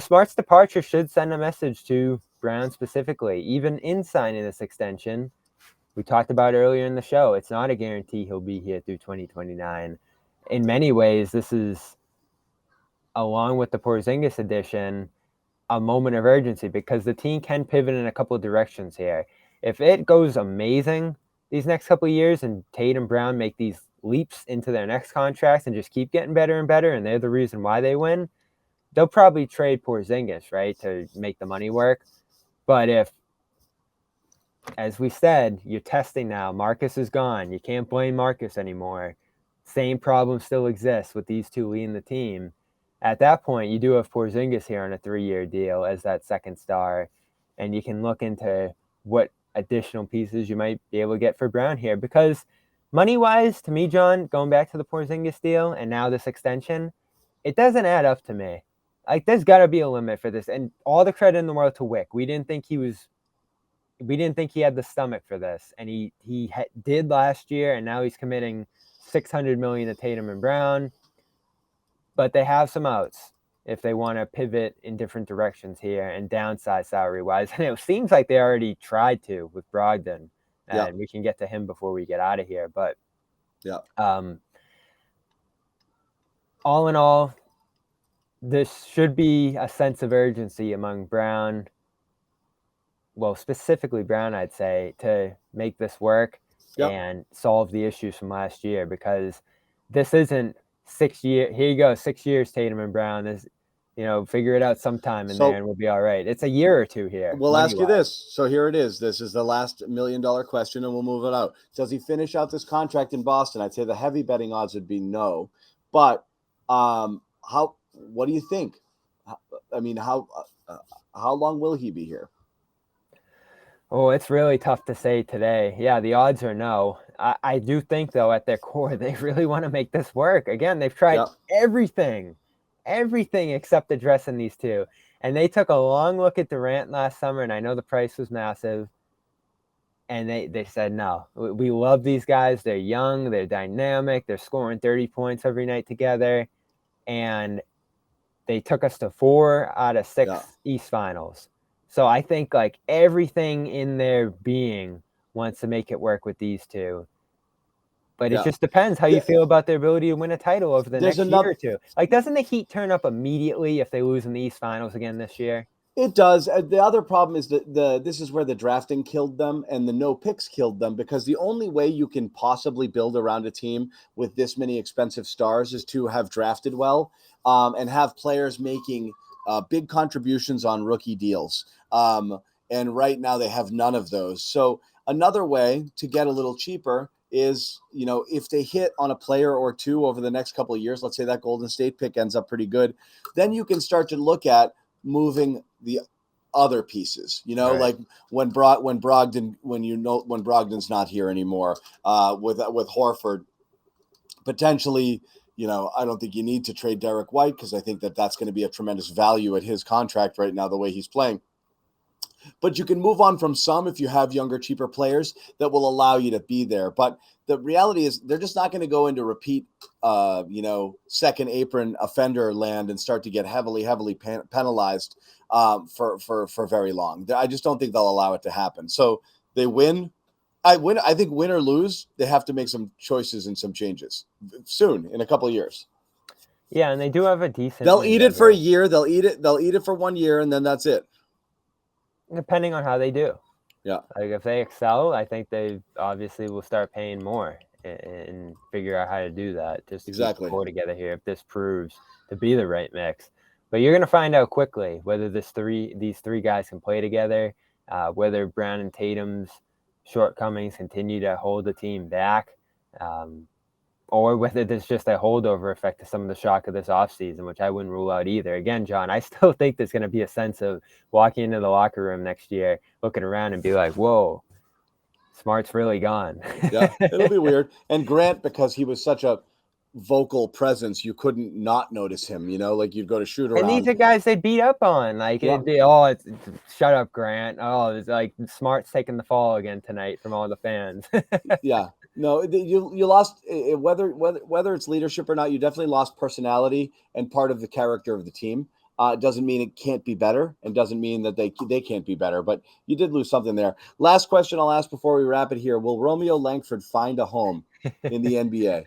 Smart's departure should send a message to Brown specifically, even in signing this extension. We talked about earlier in the show, it's not a guarantee he'll be here through 2029. In many ways, this is, along with the Porzingis addition, a moment of urgency because the team can pivot in a couple of directions here. If it goes amazing these next couple of years and Tatum Brown make these leaps into their next contracts and just keep getting better and better, and they're the reason why they win, they'll probably trade Porzingis, right, to make the money work. But if, as we said, you're testing now, Marcus is gone, you can't blame Marcus anymore, same problem still exists with these two leading the team. At that point, you do have Porzingis here on a 3-year deal as that second star, and you can look into what additional pieces you might be able to get for Brown here. Because money-wise, to me, John, going back to the Porzingis deal and now this extension, it doesn't add up to me. Like, there's got to be a limit for this, and all the credit in the world to Wick. We didn't think he had the stomach for this, and he did last year, and now he's committing $600 million to Tatum and Brown. But they have some outs if they want to pivot in different directions here and downsize salary-wise. And it seems like they already tried to with Brogdon. And we can get to him before we get out of here. But all in all, this should be a sense of urgency among Brown, well, specifically Brown, I'd say, to make this work and solve the issues from last year, because this isn't 6 years. Here you go, 6 years, Tatum and Brown. This, figure it out sometime in there and we'll be all right. It's a year or two here. We'll ask you this. So here it is. This is the last $1 million question, and we'll move it out. Does he finish out this contract in Boston? I'd say the heavy betting odds would be no. But what do you think? I mean, how long will he be here? Oh, it's really tough to say today. Yeah, the odds are no. I do think, though, at their core, they really want to make this work. Again, they've tried everything except addressing these two. And they took a long look at Durant last summer, and I know the price was massive. And they said, no, we love these guys. They're young, they're dynamic, they're scoring 30 points every night together. And they took us to 4 out of 6 East Finals. So I think like everything in their being wants to make it work with these two. But it just depends how you feel about their ability to win a title over the next year or two. Like, doesn't the Heat turn up immediately if they lose in the East Finals again this year? It does. The other problem is that this is where the drafting killed them and the no picks killed them, because the only way you can possibly build around a team with this many expensive stars is to have drafted well and have players making big contributions on rookie deals. And right now they have none of those. So another way to get a little cheaper is, if they hit on a player or two over the next couple of years, let's say that Golden State pick ends up pretty good, then you can start to look at moving the other pieces, right. Like when Brogdon's not here anymore, with Horford, potentially, I don't think you need to trade Derek White, because I think that's going to be a tremendous value at his contract right now, the way he's playing. But you can move on from some if you have younger, cheaper players that will allow you to be there. But the reality is they're just not going to go into repeat, second apron offender land and start to get heavily penalized for very long. I just don't think they'll allow it to happen. So they win. I think win or lose, they have to make some choices and some changes soon, in a couple of years. Yeah, and they do have a decent. They'll eat it for a year. They'll eat it for 1 year, and then that's it. Depending on how they do. Yeah. Like if they excel, I think they obviously will start paying more and figure out how to do that. Just to keep the core together here, if this proves to be the right mix. But you're going to find out quickly whether these three guys can play together, whether Brown and Tatum's shortcomings continue to hold the team back, or whether there's just a holdover effect to some of the shock of this offseason, which I wouldn't rule out either. Again, John, I still think there's going to be a sense of walking into the locker room next year, looking around and be like, whoa, Smart's really gone. Yeah, it'll be weird. And Grant, because he was such a vocal presence, you couldn't not notice him, like you'd go to shoot around. And these are guys they beat up on. Like, it's shut up, Grant. Oh, it's like Smart's taking the fall again tonight from all the fans. Yeah. No, you lost, whether it's leadership or not, you definitely lost personality and part of the character of the team. Doesn't mean it can't be better, and doesn't mean that they can't be better. But you did lose something there. Last question I'll ask before we wrap it here: will Romeo Langford find a home in the NBA?